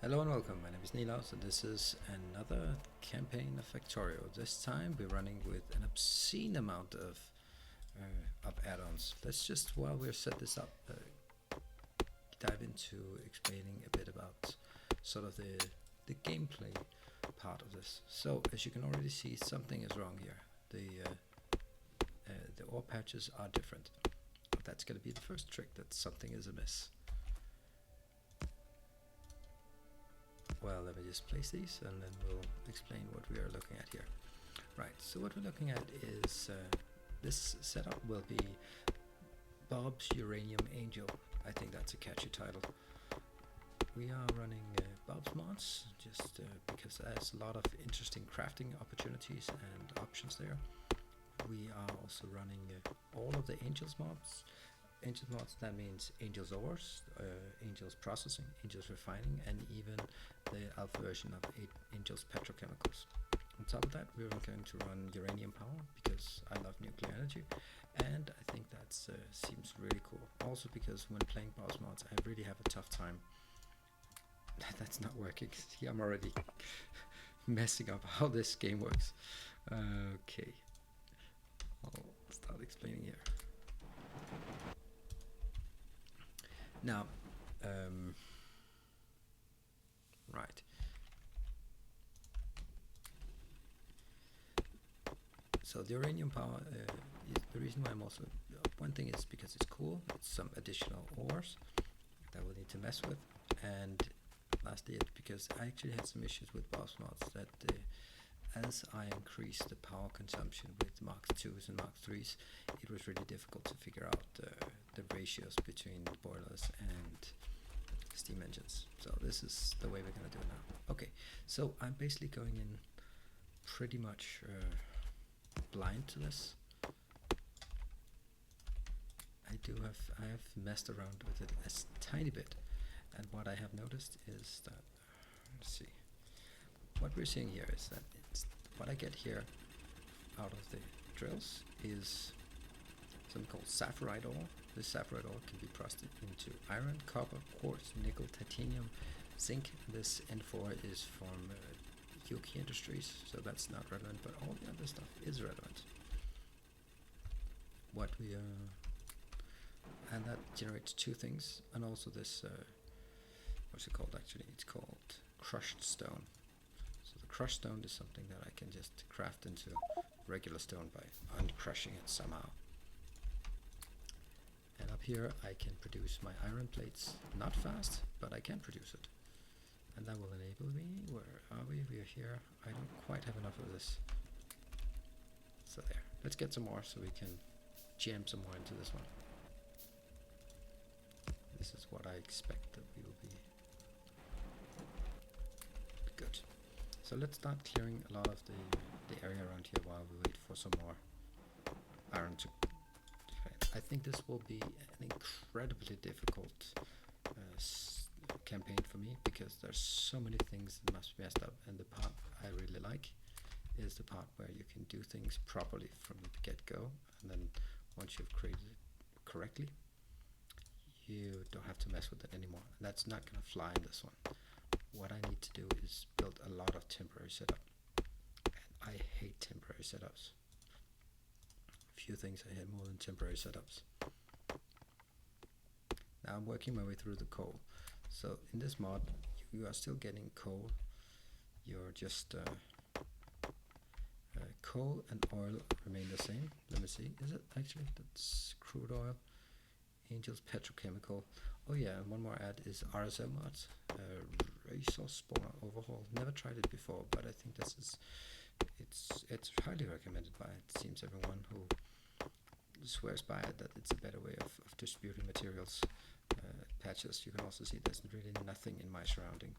Hello and welcome, my name is Nilaus and this is another campaign of Factorio. This time we're running with an obscene amount of add-ons. Let's just, while we're set this up, dive into explaining a bit about sort of the gameplay part of this. So as you can already see, something is wrong here. The ore patches are different. That's going to be the first trick, that something is amiss. Well, let me just place these and then we'll explain what we are looking at here. Right, so what we're looking at is this setup will be Bob's Uranium Angel. I think that's a catchy title. We are running Bob's mods just because there's a lot of interesting crafting opportunities and options there. We are also running all of the Angels mods. Angels mods, that means Angels ores, Angels processing, Angels refining, and even the alpha version of Angels Petrochemicals. On top of that, we're going to run Uranium Power because I love nuclear energy, and I think that seems really cool. Also because when playing Bob's mods, I really have a tough time. That's not working. See, I'm already messing up how this game works. Okay, I'll start explaining here. Now, right. So the Uranium Power, the reason why I'm also, one thing is because it's cool, it's some additional ores that we'll need to mess with, and lastly it's because I actually had some issues with Bob's mods that as I increased the power consumption with Mark 2s and Mark 3s, it was really difficult to figure out the ratios between the boilers and steam engines. So this is the way we're going to do it now. Okay, so I'm basically going in pretty much blind to this. I have messed around with it a tiny bit, and what I have noticed is that, let's see, what we're seeing here is that what I get here out of the drills is something called saffrite ore. This saffrite ore can be processed into iron, copper, quartz, nickel, titanium, zinc. This N4 is from Yuki Industries, so that's not relevant, but all the other stuff is relevant. What we and that generates two things, and also this what's it called actually? It's called crushed stone. So the crushed stone is something that I can just craft into regular stone by uncrushing it somehow. And up here I can produce my iron plates, not fast, but I can produce it. And that will enable me, where are we? We are here. I don't quite have enough of this. So there, let's get some more so we can jam some more into this one. This is what I expect that we will be good. So let's start clearing a lot of the area around here while we wait for some more iron to defend. I think this will be an incredibly difficult campaign for me because there's so many things that must be messed up, and the part I really like is the part where you can do things properly from the get-go, and then once you've created it correctly, you don't have to mess with it anymore. And that's not going to fly in this one. What I need to do is build a lot of temporary setup, and I hate temporary setups. Few things I hate more than temporary setups. Now I'm working my way through the coal. So in this mod, you are still getting coal. You're just coal and oil remain the same. Let me see. Is it actually? That's crude oil. Angels Petrochemical. Oh yeah, and one more ad is RSO mods. Resource Spawner Overhaul. Never tried it before, but I think this is it's highly recommended by, it seems, everyone who swears by it, that it's a better way of distributing materials. Patches, you can also see there's really nothing in my surrounding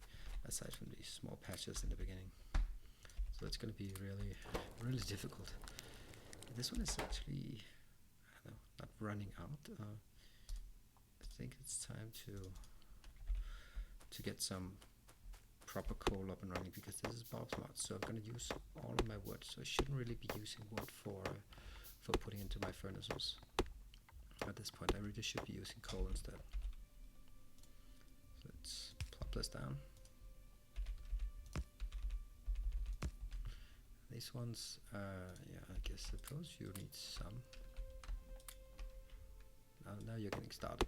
aside from these small patches in the beginning. So it's going to be really, really difficult. This one is actually, I don't know, not running out. I think it's time to get some proper coal up and running because this is Bob's mod. So I'm going to use all of my wood. So I shouldn't really be using wood for putting into my furnaces. At this point, I really should be using coal instead. So let's plop this down. These ones, yeah, I guess suppose you need some. Now you're getting started.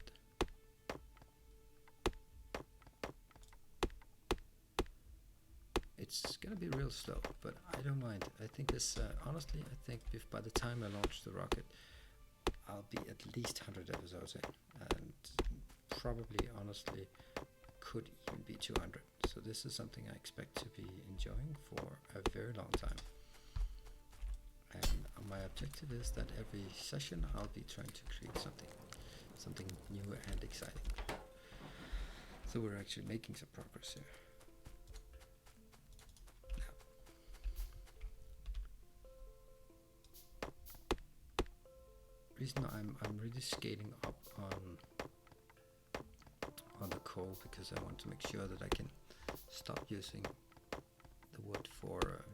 It's gonna be real slow, but I don't mind. I think this, honestly, I think if by the time I launch the rocket, I'll be at least 100 episodes in, and probably, honestly, could even be 200. So this is something I expect to be enjoying for a very long time. And my objective is that every session I'll be trying to create something new and exciting. So we're actually making some progress here. Reason I'm really scaling up on the coal because I want to make sure that I can stop using the wood for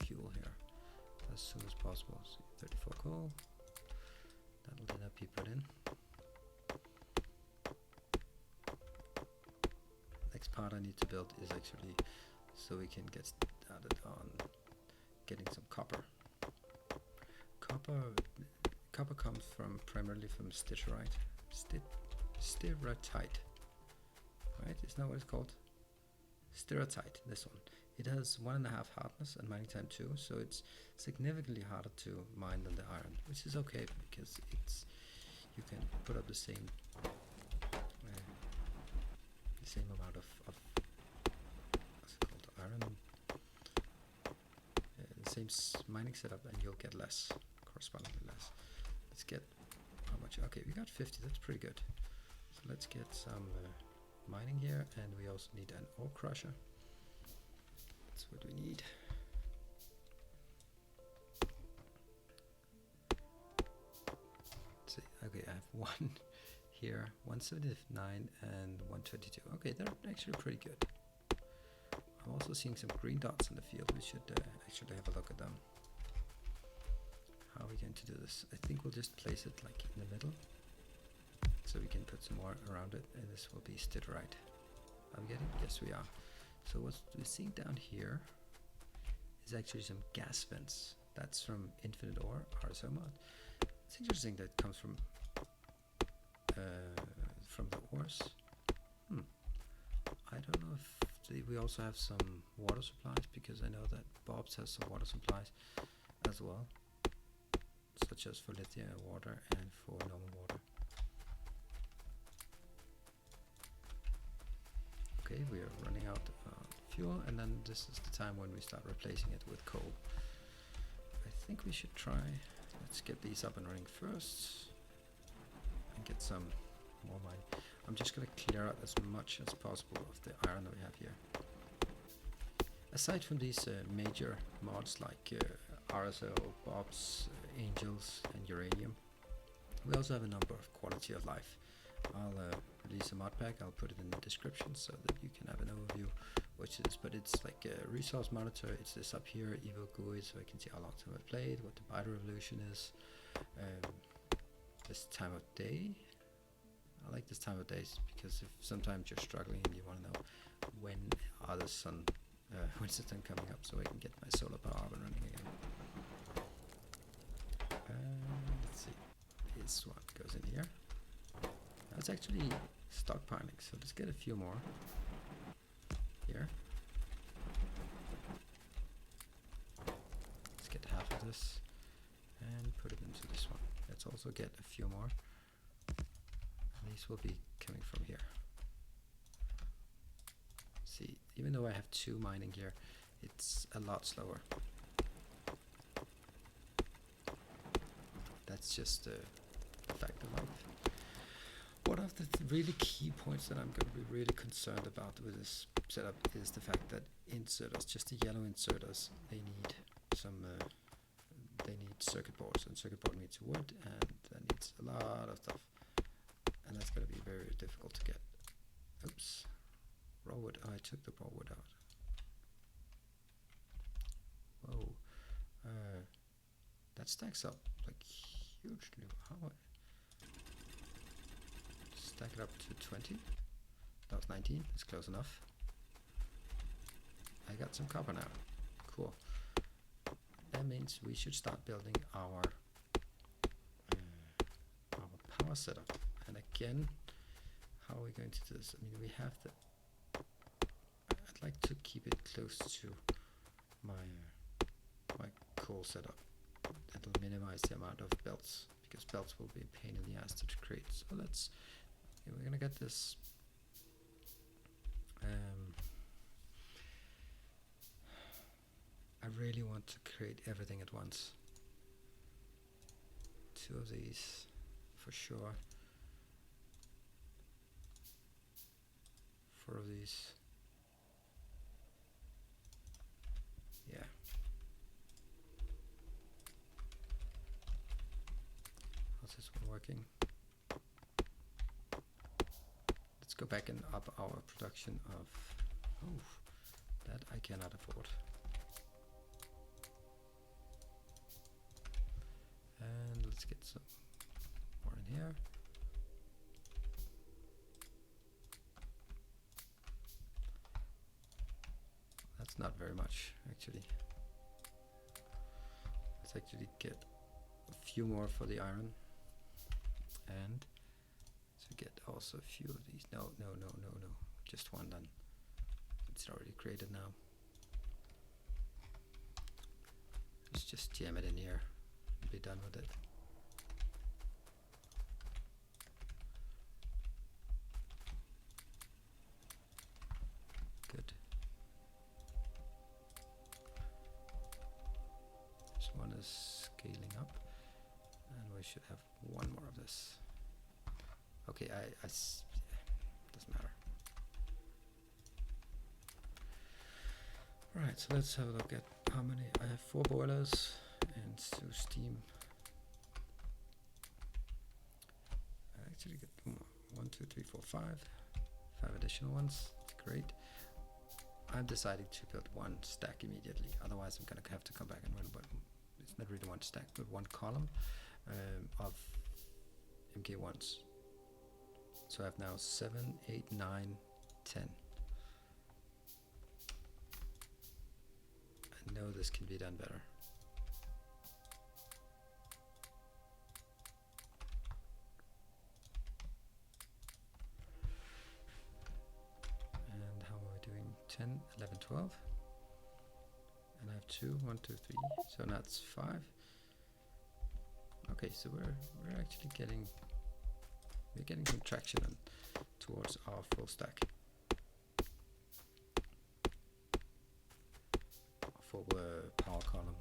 fuel here as soon as possible. So 34 coal, that'll then be put in. Next part I need to build is actually so we can get started on getting some copper. Copper comes from primarily from sterite, right? Isn't that what it's called? Sterotite. This one. It has 1.5 hardness and mining time 2, so it's significantly harder to mine than the iron, which is okay because you can put up the same amount of what's it called, iron. The same mining setup, and you'll get less, correspondingly less. Let's get how much? Okay, we got 50. That's pretty good. So let's get some mining here, and we also need an ore crusher. That's what we need. Let's see. Okay, I have one here, 179 and 122. Okay, they're actually pretty good. I'm also seeing some green dots in the field. We should actually have a look at them. How are we going to do this? I think we'll just place it like in the middle, so we can put some more around it, and this will be sterite. Are we getting? Yes, we are. So what we're seeing down here is actually some gas vents. That's from Infinite Ore, RSO mod. It's interesting that it comes from the ores. I don't know if we also have some water supplies, because I know that Bob's has some water supplies as well, such as for lithium water and for normal water. Okay, we are running out of fuel, and then this is the time when we start replacing it with coal. I think we should try, let's get these up and running first and get some more mine. I'm just going to clear out as much as possible of the iron that we have here. Aside from these major mods like RSO, Bob's, Angels and Uranium, we also have a number of quality of life. I'll release a mod pack. I'll put it in the description so that you can have an overview which it is, but it's like a resource monitor. It's this up here, EvoGUI, so I can see how long time I played, what the beta revolution is, this time of day. I like this time of days because if sometimes you're struggling and you want to know when are the sun, when's the sun coming up, so I can get my solar power up and running again. Let's see, this one goes in here. Now it's actually stockpiling, so let's get a few more here. Let's get half of this and put it into this one. Let's also get a few more. These will be coming from here. See, even though I have 2 mining here, it's a lot slower. That's just the fact of life. One of the really key points that I'm going to be really concerned about with this setup is the fact that inserters, just the yellow inserters, they need some, they need circuit boards, and circuit board needs wood, and that needs a lot of stuff. And that's going to be very difficult to get. Oops. Raw wood. Oh, I took the raw wood out. Whoa. That stacks up like hugely. How? Stack it up to 20. That was 19. That's close enough. I got some copper now. Cool. That means we should start building our power setup. And again, how are we going to do this? I mean, we have the... I'd like to keep it close to my my coal setup. That'll minimize the amount of belts, because belts will be a pain in the ass to create. So let's... we're gonna get this... I really want to create everything at once. 2 of these for sure. 4 of these. Yeah. How's this one working? Let's go back and up our production of... Oh, that I cannot afford. And let's get some more in here. That's not very much, actually. Let's actually get a few more for the iron. And to get also a few of these. No. Just one done. It's already created now. Let's just jam it in here. Be done with it. Good. This one is scaling up, and we should have one more of this. Okay, doesn't matter. Right, so let's have a look at how many. I have 4 boilers and 2 steam. I actually get 1, 2, 3, 4, 5 additional ones. That's great. I'm deciding to build 1 stack immediately. Otherwise, I'm gonna have to come back and run. But it's not really 1 stack, but 1 column of MK1s. So I have now 7, 8, 9, 10. I know this can be done better. And how are we doing? 10, 11, 12. And I have 2, 1, 2, 3. So now it's 5. Okay, so we're actually getting some traction towards our full stack. For power column.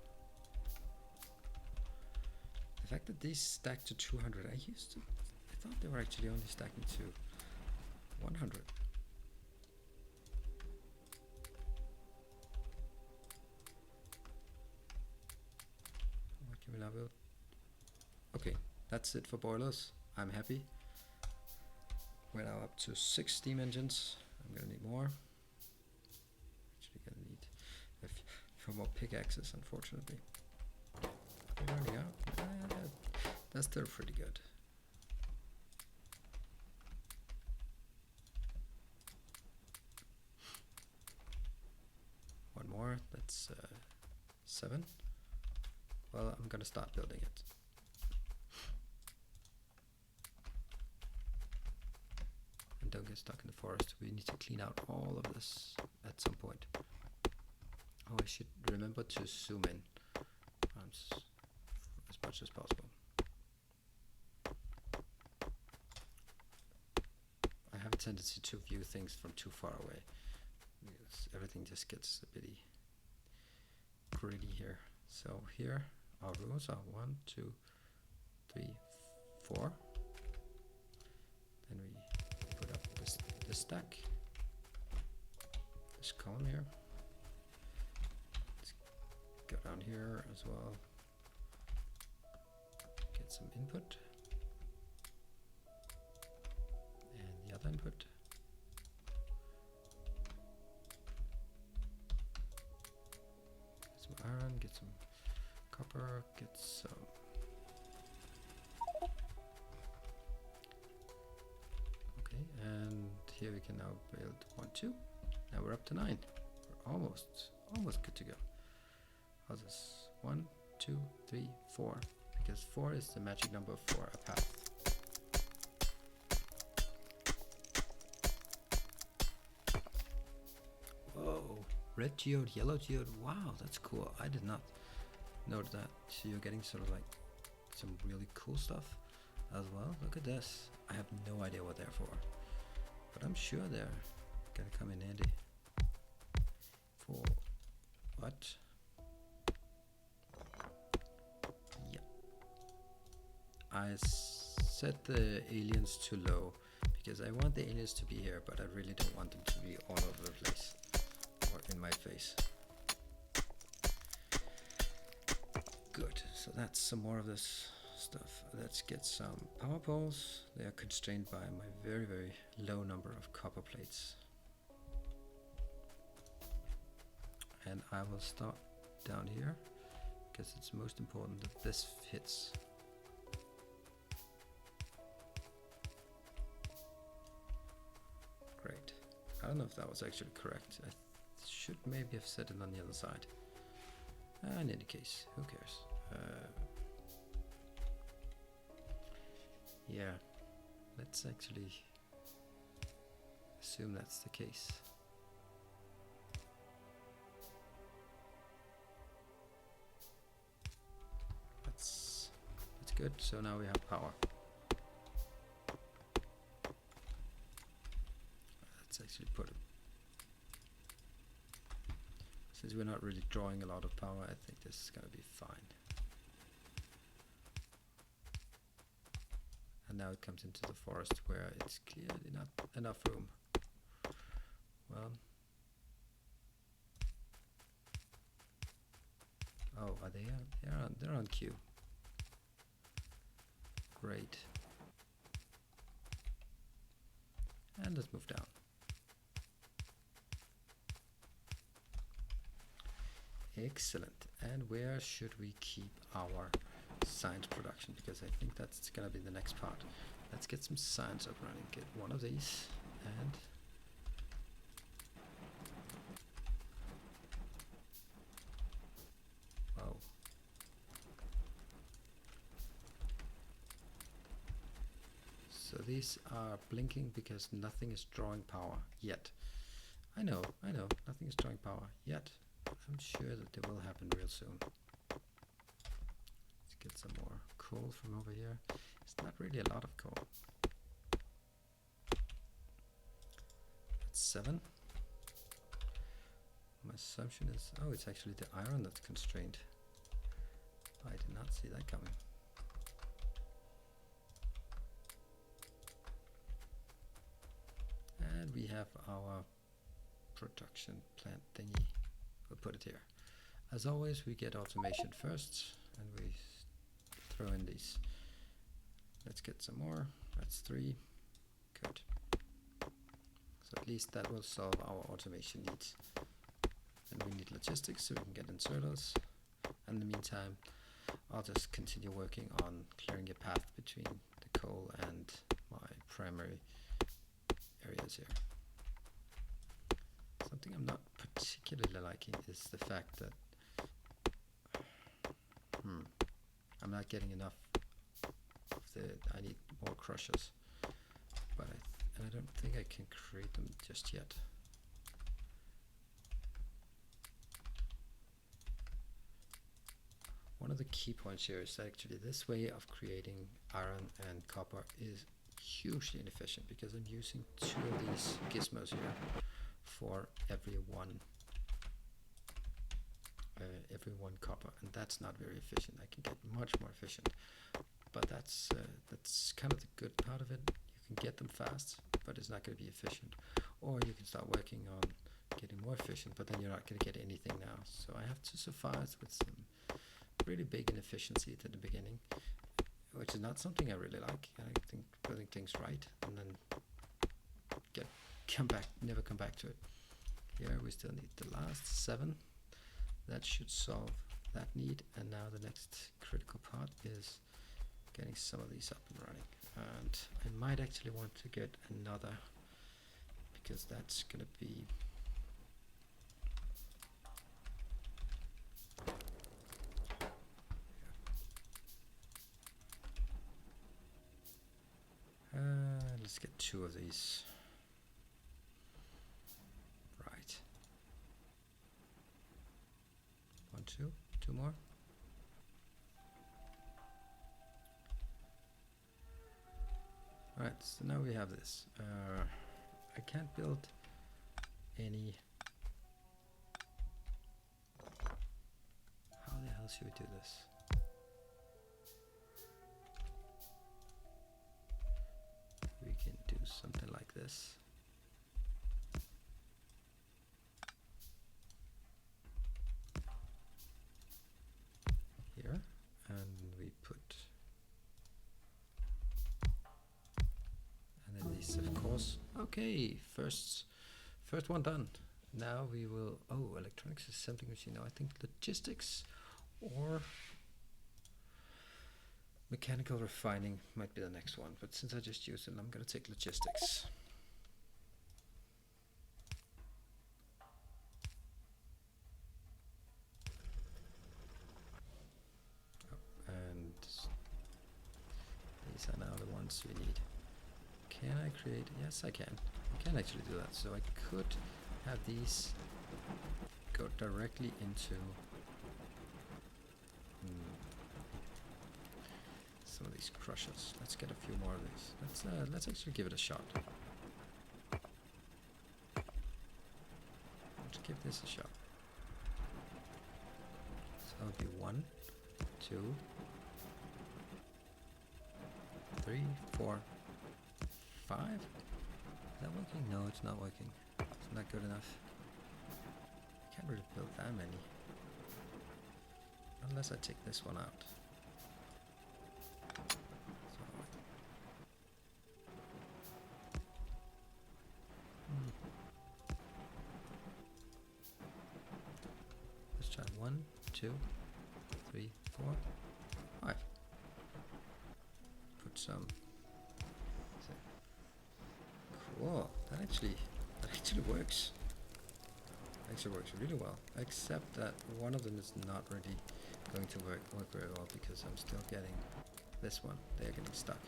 The fact that these stack to 200, I thought they were actually only stacking to 100. What can we now build? Okay, that's it for boilers. I'm happy. We're now up to 6 steam engines. I'm gonna need more. Actually gonna need a few more pickaxes, unfortunately. We're running out. That's still pretty good. One more, that's 7. Well, I'm gonna start building it. Don't get stuck in the forest. We need to clean out all of this at some point. Oh, I should remember to zoom in as much as possible. I have a tendency to view things from too far away, because everything just gets a bit gritty here. So here our rows are 1, 2, 3, 4. Then we put up this stack, this column here. Let's go down here as well, get some input, and the other input. Get some iron, get some copper, get some and here we can now build 1, 2. Now we're up to 9. almost good to go. How's this? 1, 2, 3, 4. Because 4 is the magic number for a path. Whoa, red geode, yellow geode. Wow, that's cool. I did not note that. So you're getting sort of like some really cool stuff as well. Look at this. I have no idea what they're for, but I'm sure they're gonna come in handy. For what? Yeah. I set the aliens too low because I want the aliens to be here, but I really don't want them to be all over the place or in my face. Good, so that's some more of this stuff. Let's get some power poles. They are constrained by my very, very low number of copper plates. And I will start down here because it's most important that this fits. Great. I don't know if that was actually correct. I should maybe have set it on the other side. In any case, who cares? Yeah, let's actually assume that's the case. That's good. So now we have power. Let's actually put it. Since we're not really drawing a lot of power, I think this is going to be fine. And now it comes into the forest where it's clearly not enough room. Well, oh, are they? They're on cue. Great. And let's move down. Excellent. And where should we keep our science production? Because I think that's gonna be the next part. Let's get some science up running. Get one of these and wow. So these are blinking because nothing is drawing power yet. I know, nothing is drawing power yet. I'm sure that they will happen real soon. Let's get some more coal from over here. It's not really a lot of coal. That's 7. My assumption is, oh, it's actually the iron that's constrained. I did not see that coming. And we have our production plant thingy. We'll put it here. As always, we get automation first, and we throw in these. Let's get some more. That's 3. Good. So at least that will solve our automation needs. And we need logistics so we can get inserters. In the meantime, I'll just continue working on clearing a path between the coal and my primary areas here. Something I'm not particularly liking is the fact that I'm not getting enough of I need more crushers, but I don't think I can create them just yet. One of the key points here is that actually this way of creating iron and copper is hugely inefficient because I'm using 2 of these gizmos here for every one copper, and that's not very efficient. I can get much more efficient, but that's kind of the good part of it. You can get them fast, but it's not going to be efficient. Or you can start working on getting more efficient, but then you're not going to get anything now. So I have to suffice with some really big inefficiency at the beginning, which is not something I really like. I think putting things right and then never come back to it. Here we still need the last 7. That should solve that need, and now the next critical part is getting some of these up and running. And I might actually want to get another, because that's gonna be Let's get 2 of these. Right. 1, 2, 2 more. Alright, so now we have this. I can't build any. How the hell should we do this? We can do something like this. Here, and we put, and then these, of course. Okay, first one done. Now we will, oh, electronics assembly machine. Now I think logistics or mechanical refining might be the next one, but since I just used it, I'm going to take logistics. Oh, and these are now the ones we need. Can I create? Yes, I can. I can actually do that. So I could have these go directly into some of these crushers. Let's get a few more of these. Let's actually give it a shot. Let's give this a shot. So it'll be 1, 2, 3, 4, 5. Is that working? No, it's not working. It's not good enough. I can't really build that many. Unless I take this one out. Let's try 1, 2, 3, 4, 5. Put some. Cool. That actually works. Actually works really well. Except that one of them is not really going to work very well because I'm still getting this one. They're getting stuck.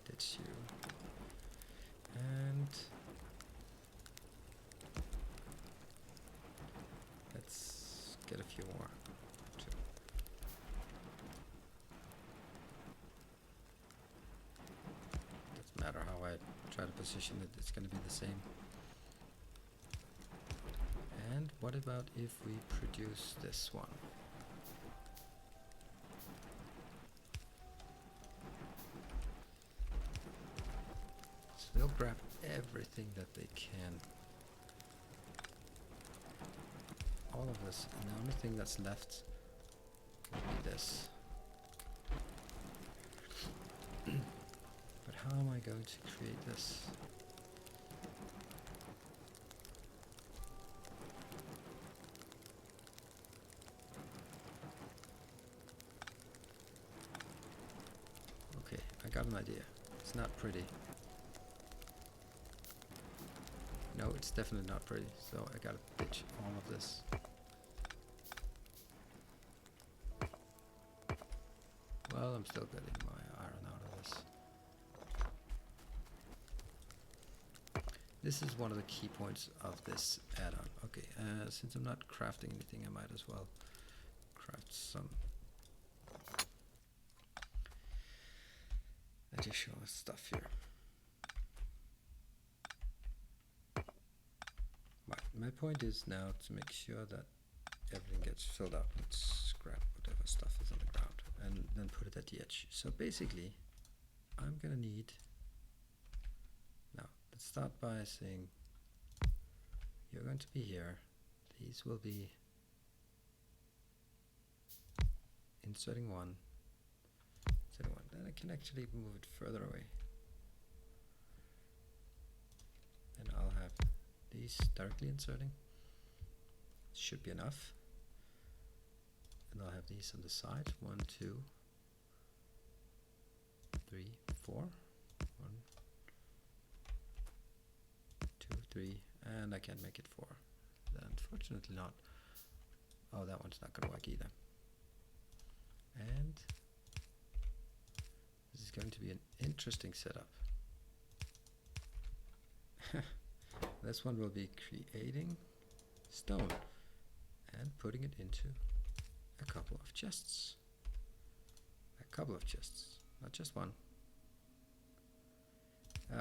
Ditch you. And let's get a few more. Doesn't matter how I try to position it, it's going to be the same. And what about if we produce this one? So they'll grab everything that they can. All of this, and the only thing that's left could be this. But how am I going to create this? Okay, I got an idea. It's not pretty. No, it's definitely not pretty, so I gotta pitch all of this. Well, I'm still getting my iron out of this. This is one of the key points of this add-on. Okay, since I'm not crafting anything, I might as well craft some additional stuff here. My point is now to make sure that everything gets filled up. Let's scrap whatever stuff is on the ground and then put it at the edge. So basically, I'm gonna need, now let's start by saying you're going to be here. These will be inserting one, then I can actually move it further away. And I'll have these directly inserting. Should be enough. And I'll have these on the side. 1, 2, 3, 4. 1, 2, 3, and I can't make it 4. Unfortunately not. Oh, that one's not gonna work either. to be an interesting setup. This one will be creating stone and putting it into a couple of chests. Not just one.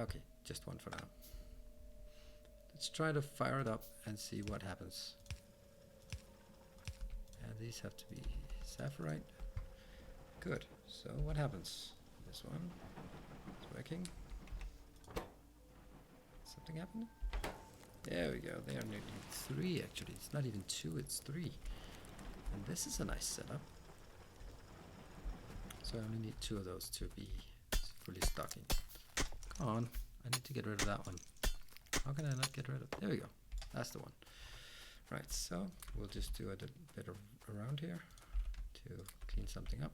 Okay, just one for now. Let's try to fire it up and see what happens. And these have to be sapphirite. Good. So what happens? This one is working. Something happened? There we go. They are nearly 3 actually. It's not even 2, it's 3. And this is a nice setup. So I only need 2 of those to be fully stocking. Come on. I need to get rid of that one. How can I not get rid of it? There we go. That's the one. Right, so we'll just do a bit of around here to clean something up.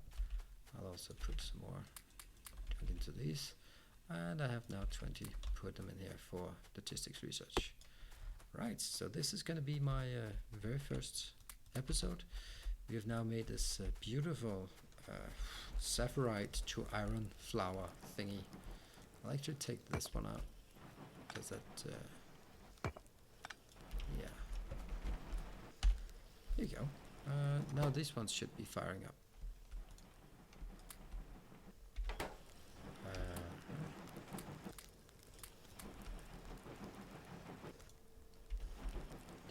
I'll also put some more junk into these. And I have now 20 put them in here for statistics research. Right, so this is going to be my very first episode. We have now made this beautiful sapphirite to iron flower thingy. I'll actually take this one out because that, yeah. There you go. Now these ones should be firing up.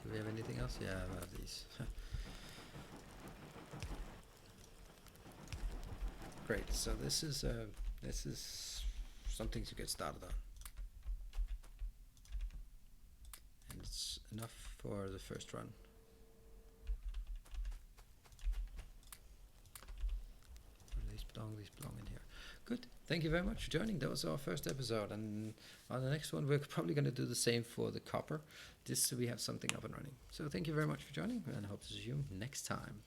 Do we have anything else? Yeah, I have these. Great. So this is something to get started on, and it's enough for the first run. These belong in here. Good. Thank you very much for joining. That was our first episode, and on the next one we're probably going to do the same for the copper, just so we have something up and running. So thank you very much for joining, and hope to see you next time.